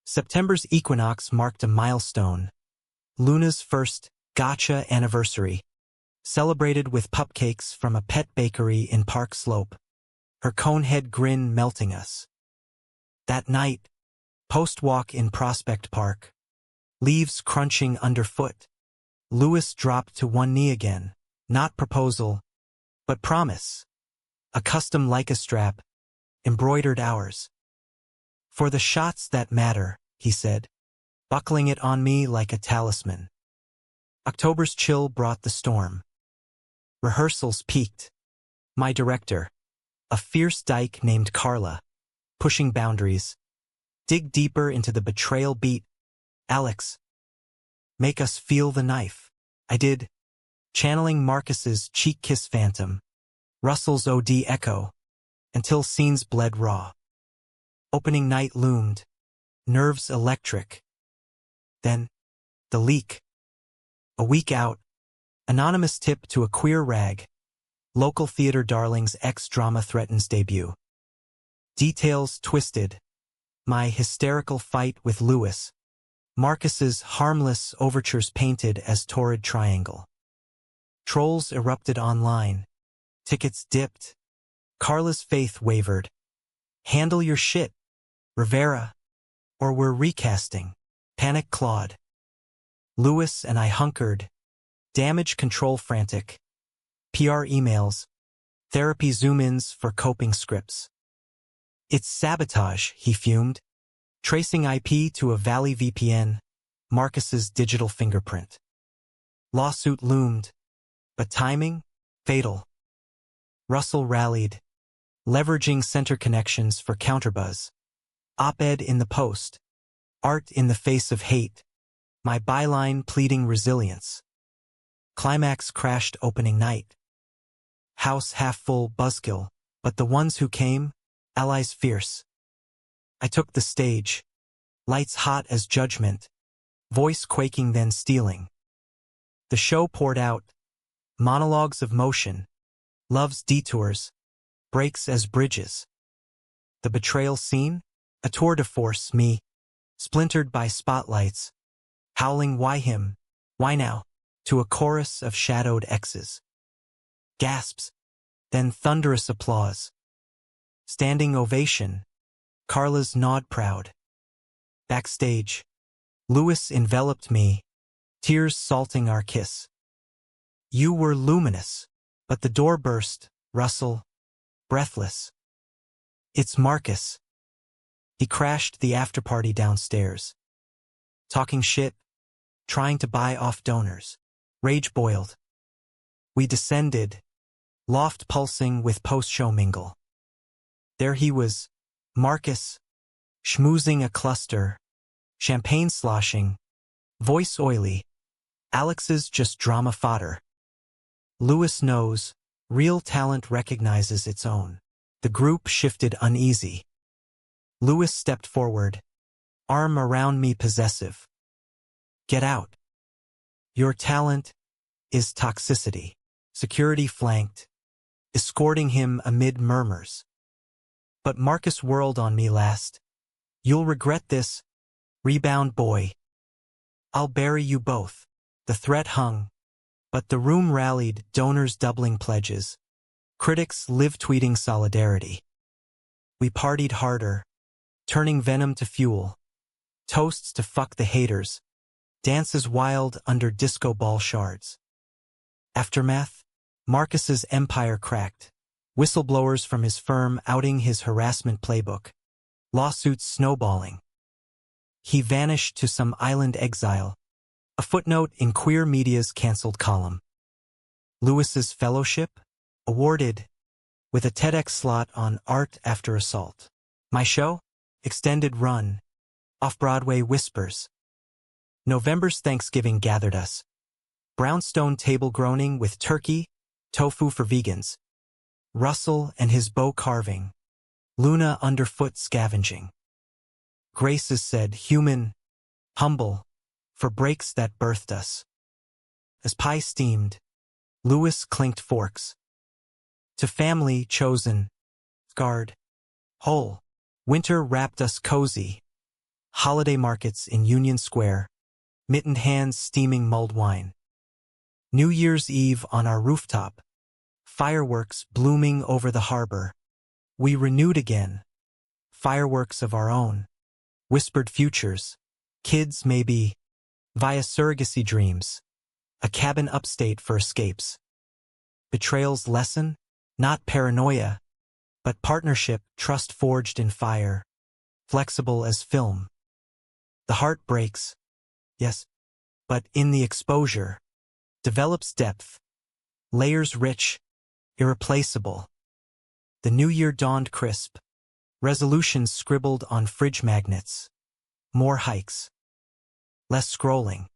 September's equinox marked a milestone. Luna's first gotcha anniversary, celebrated with cupcakes from a pet bakery in Park Slope, her conehead grin melting us. That night, post-walk in Prospect Park, leaves crunching underfoot, Lewis dropped to one knee again, not proposal, but promise. A custom Leica strap, embroidered ours. For the shots that matter, he said, buckling it on me like a talisman. October's chill brought the storm. Rehearsals peaked. My director, a fierce dyke named Carla, pushing boundaries. Dig deeper into the betrayal beat. Alex, make us feel the knife. I did, channeling Marcus's cheek kiss phantom, Russell's OD echo, until scenes bled raw. Opening night loomed, nerves electric. Then, the leak. A week out, anonymous tip to a queer rag. Local theater darling's ex-drama threatens debut. Details twisted. My hysterical fight with Lewis. Marcus's harmless overtures painted as torrid triangle. Trolls erupted online. Tickets dipped. Carla's faith wavered. Handle your shit, Rivera. Or we're recasting. Panic clawed. Lewis and I hunkered. Damage control frantic. PR emails. Therapy zoom-ins for coping scripts. It's sabotage, he fumed. Tracing IP to a Valley VPN. Marcus's digital fingerprint. Lawsuit loomed. But timing? Fatal. Russell rallied. Leveraging center connections for counterbuzz. Op-ed in the Post. Art in the face of hate. My byline pleading resilience. Climax crashed opening night. House half full buzzkill, but the ones who came, allies fierce. I took the stage. Lights hot as judgment. Voice quaking then stealing. The show poured out. Monologues of motion. Love's detours. Breaks as bridges. The betrayal scene? A tour de force, me. Splintered by spotlights. Howling why him? Why now? To a chorus of shadowed exes. Gasps. Then thunderous applause. Standing ovation. Carla's nod proud. Backstage. Lewis enveloped me. Tears salting our kiss. You were luminous. But the door burst, Russell. Breathless. It's Marcus. He crashed the after-party downstairs. Talking shit. Trying to buy off donors. Rage boiled. We descended. Loft pulsing with post-show mingle. There he was. Marcus. Schmoozing a cluster. Champagne sloshing. Voice oily. Alex's just drama fodder. Lewis knows. Real talent recognizes its own. The group shifted uneasy. Lewis stepped forward. Arm around me possessive. Get out. Your talent is toxicity. Security flanked, escorting him amid murmurs. But Marcus whirled on me last. You'll regret this, rebound boy. I'll bury you both. The threat hung, but the room rallied, donors doubling pledges. Critics live tweeting solidarity. We partied harder, turning venom to fuel. Toasts to fuck the haters. Dances wild under disco ball shards. Aftermath? Marcus's empire cracked. Whistleblowers from his firm outing his harassment playbook. Lawsuits snowballing. He vanished to some island exile. A footnote in queer media's cancelled column. Lewis's fellowship? Awarded. With a TEDx slot on art after assault. My show? Extended run. Off-Broadway whispers. November's Thanksgiving gathered us. Brownstone table groaning with turkey, tofu for vegans. Russell and his bow carving. Luna underfoot scavenging. Graces said, human, humble, for breaks that birthed us. As pie steamed, Lewis clinked forks. To family chosen, guard, whole. Winter wrapped us cozy. Holiday markets in Union Square. Mittened hands steaming mulled wine. New Year's Eve on our rooftop. Fireworks blooming over the harbor. We renewed again. Fireworks of our own. Whispered futures. Kids maybe. Via surrogacy dreams. A cabin upstate for escapes. Betrayal's lesson? Not paranoia, but partnership, trust forged in fire. Flexible as film. The heart breaks. Yes, but in the exposure. Develops depth. Layers rich. Irreplaceable. The new year dawned crisp. Resolutions scribbled on fridge magnets. More hikes. Less scrolling.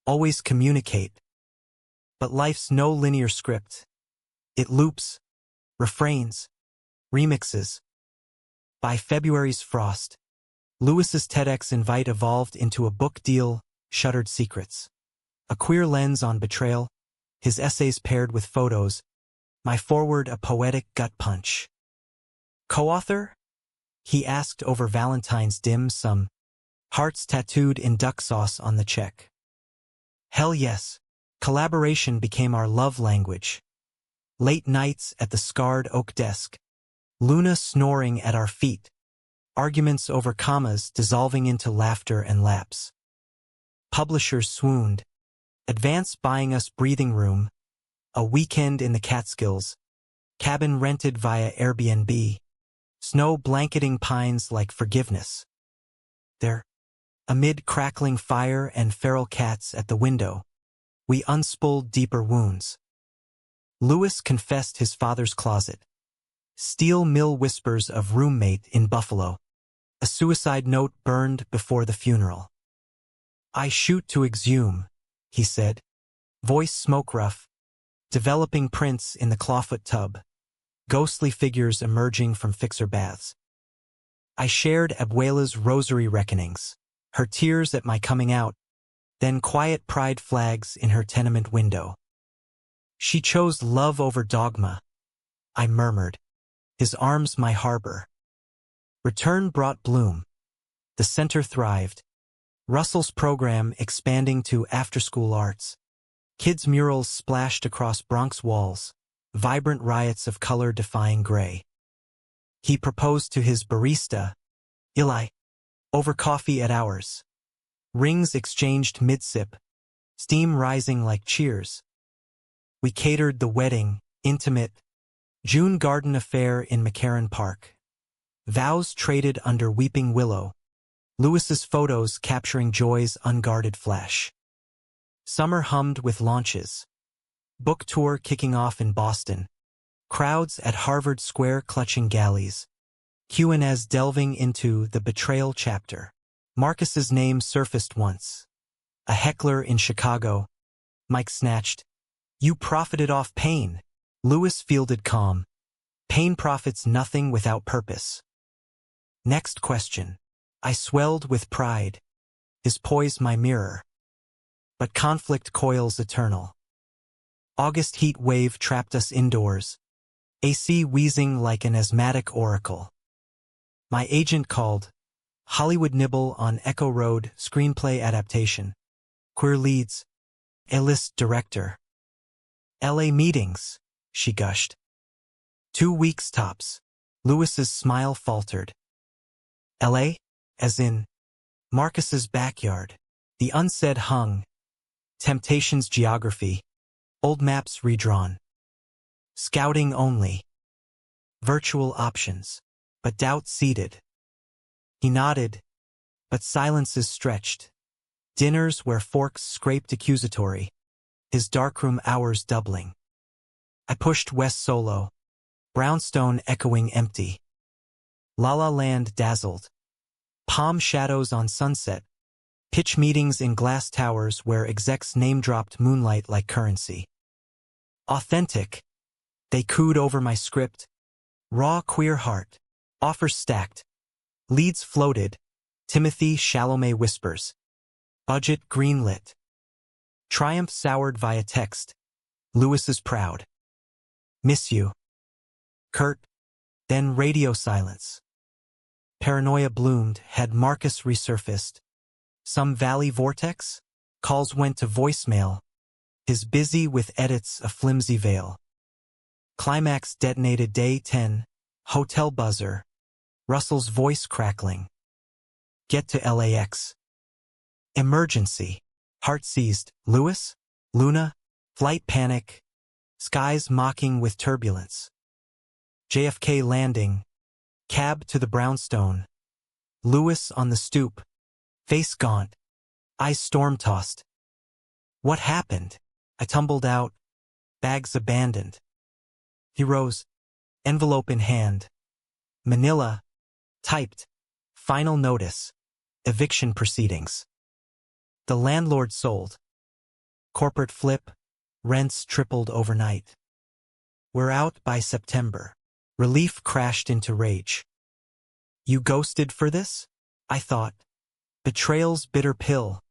Always communicate. But life's no linear script. It loops, refrains, remixes. By February's frost, Lewis's TEDx invite evolved into a book deal, Shuttered Secrets. A queer lens on betrayal, his essays paired with photos, my foreword a poetic gut punch. Co-author? He asked over Valentine's dim sum, hearts tattooed in duck sauce on the check. Hell yes, collaboration became our love language. Late nights at the scarred oak desk, Luna snoring at our feet, arguments over commas dissolving into laughter and laps. Publishers swooned, advance buying us breathing room, a weekend in the Catskills, cabin rented via Airbnb, snow blanketing pines like forgiveness. There, amid crackling fire and feral cats at the window, we unspooled deeper wounds. Lewis confessed his father's closet. Steel mill whispers of roommate in Buffalo. A suicide note burned before the funeral. I shoot to exhume, he said. Voice smoke rough. Developing prints in the clawfoot tub. Ghostly figures emerging from fixer baths. I shared Abuela's rosary reckonings. Her tears at my coming out. Then quiet pride flags in her tenement window. She chose love over dogma. I murmured. His arms my harbor. Return brought bloom. The center thrived. Russell's program expanding to after-school arts. Kids' murals splashed across Bronx walls. Vibrant riots of color defying gray. He proposed to his barista, Eli, over coffee at ours. Rings exchanged mid-sip. Steam rising like cheers. We catered the wedding, intimate, June garden affair in McCarran Park. Vows traded under weeping willow. Lewis's photos capturing joy's unguarded flash. Summer hummed with launches. Book tour kicking off in Boston. Crowds at Harvard Square clutching galleys. Q&As delving into the betrayal chapter. Marcus's name surfaced once. A heckler in Chicago. Mike snatched. You profited off pain. Lewis fielded calm. Pain profits nothing without purpose. Next question. I swelled with pride. His poise my mirror. But conflict coils eternal. August heat wave trapped us indoors. AC wheezing like an asthmatic oracle. My agent called. Hollywood nibble on Echo Road screenplay adaptation. Queer leads. A-list director. LA meetings, she gushed. 2 weeks tops. Lewis's smile faltered. LA? As in, Marcus's backyard. The unsaid hung. Temptation's geography. Old maps redrawn. Scouting only. Virtual options. But doubt seated. He nodded, but silences stretched. Dinners where forks scraped accusatory. His darkroom hours doubling. I pushed west solo. Brownstone echoing empty. La La Land dazzled. Palm shadows on sunset. Pitch meetings in glass towers where execs name-dropped moonlight like currency. Authentic. They cooed over my script. Raw queer heart. Offers stacked. Leads floated. Timothy Chalamet whispers. Budget greenlit. Triumph soured via text. Lewis is proud. Miss you. Kurt. Then radio silence. Paranoia bloomed. Had Marcus resurfaced? Some valley vortex? Calls went to voicemail. His busy with edits a flimsy veil. Climax detonated day 10. Hotel buzzer. Russell's voice crackling. Get to LAX. Emergency. Heart seized. Lewis? Luna? Flight panic. Skies mocking with turbulence. JFK landing. Cab to the brownstone. Lewis on the stoop. Face gaunt. Eyes storm-tossed. What happened? I tumbled out. Bags abandoned. He rose. Envelope in hand. Manila. Typed. Final notice. Eviction proceedings. The landlord sold. Corporate flip. Rents tripled overnight. We're out by September. Relief crashed into rage. You ghosted for this? I thought. Betrayal's bitter pill.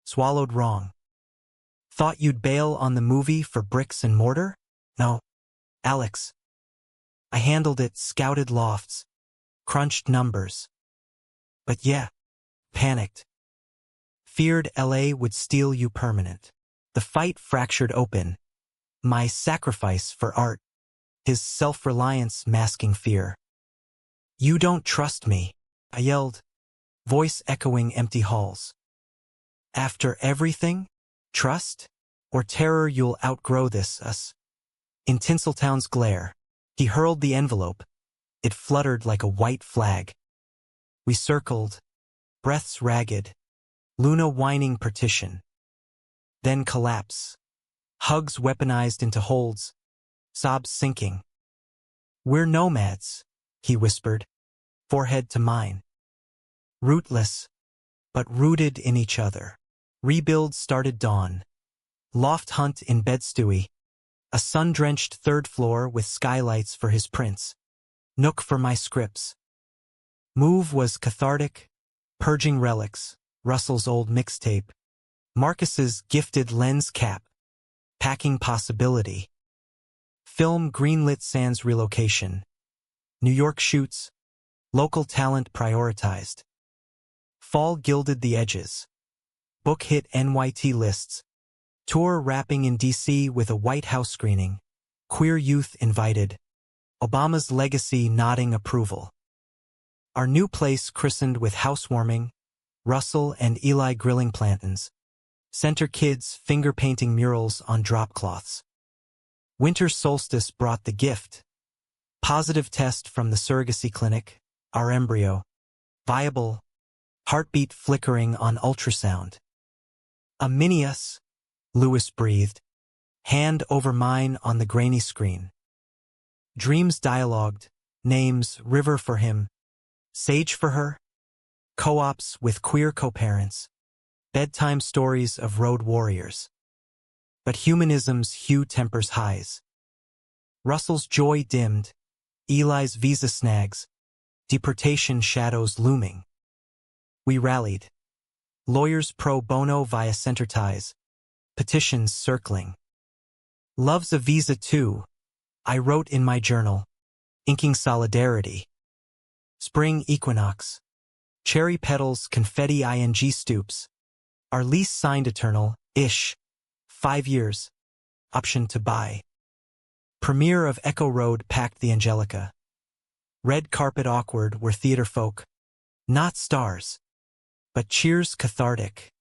Swallowed wrong. Thought you'd bail on the movie for bricks and mortar? No. Alex. I handled it, scouted lofts. Crunched numbers. But yeah. Panicked. Feared LA would steal you permanent. The fight fractured open. My sacrifice for art. His self-reliance masking fear. You don't trust me, I yelled, voice echoing empty halls. After everything? Trust? Or terror you'll outgrow this, us? In Tinseltown's glare, he hurled the envelope. It fluttered like a white flag. We circled, breaths ragged, Luna whining partition. Then collapse. Hugs weaponized into holds, sobs sinking. We're nomads, he whispered, forehead to mine. Rootless, but rooted in each other. Rebuild started dawn. Loft hunt in Bed-Stuy. A sun-drenched third floor with skylights for his prints. Nook for my scripts. Move was cathartic, purging relics, Russell's old mixtape. Marcus's gifted lens cap. Packing possibility. Film greenlit sans relocation. New York shoots. Local talent prioritized. Fall gilded the edges. Book hit NYT lists. Tour wrapping in DC with a White House screening. Queer youth invited. Obama's legacy nodding approval. Our new place christened with housewarming. Russell and Eli grilling plantains. Center kids finger-painting murals on drop cloths. Winter solstice brought the gift. Positive test from the surrogacy clinic. Our embryo. Viable. Heartbeat flickering on ultrasound. A mini-us, Lewis breathed. Hand over mine on the grainy screen. Dreams dialogued. Names, river for him. Sage for her. Co-ops with queer co-parents. Bedtime stories of road warriors. But humanism's hue tempers highs. Russell's joy dimmed. Eli's visa snags. Deportation shadows looming. We rallied. Lawyers pro bono via center ties. Petitions circling. Love's a visa too, I wrote in my journal. Inking solidarity. Spring equinox. Cherry petals, confetti ing stoops. Our lease signed eternal-ish. 5 years. Option to buy. Premiere of Echo Road packed the Angelica. Red carpet awkward were theater folk. Not stars. But cheers cathartic.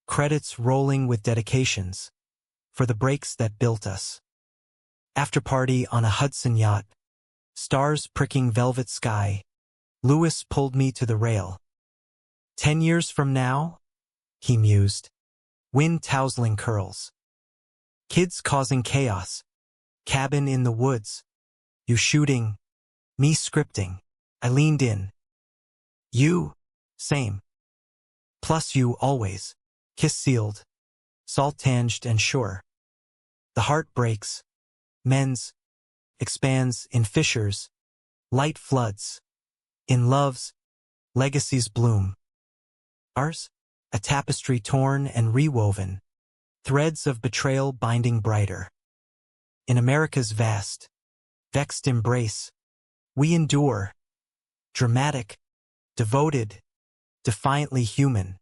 Credits rolling with dedications. For the breaks that built us. After party on a Hudson yacht. Stars pricking velvet sky. Lewis pulled me to the rail. 10 years from now? He mused. Wind tousling curls. Kids causing chaos. Cabin in the woods. You shooting. Me scripting. I leaned in. You? Same. Plus you always. Kiss sealed, salt tanged and sure. The heart breaks, mends, expands in fissures, light floods. In love's, legacies bloom. Ours? A tapestry torn and rewoven, threads of betrayal binding brighter. In America's vast, vexed embrace, we endure, dramatic, devoted, defiantly human.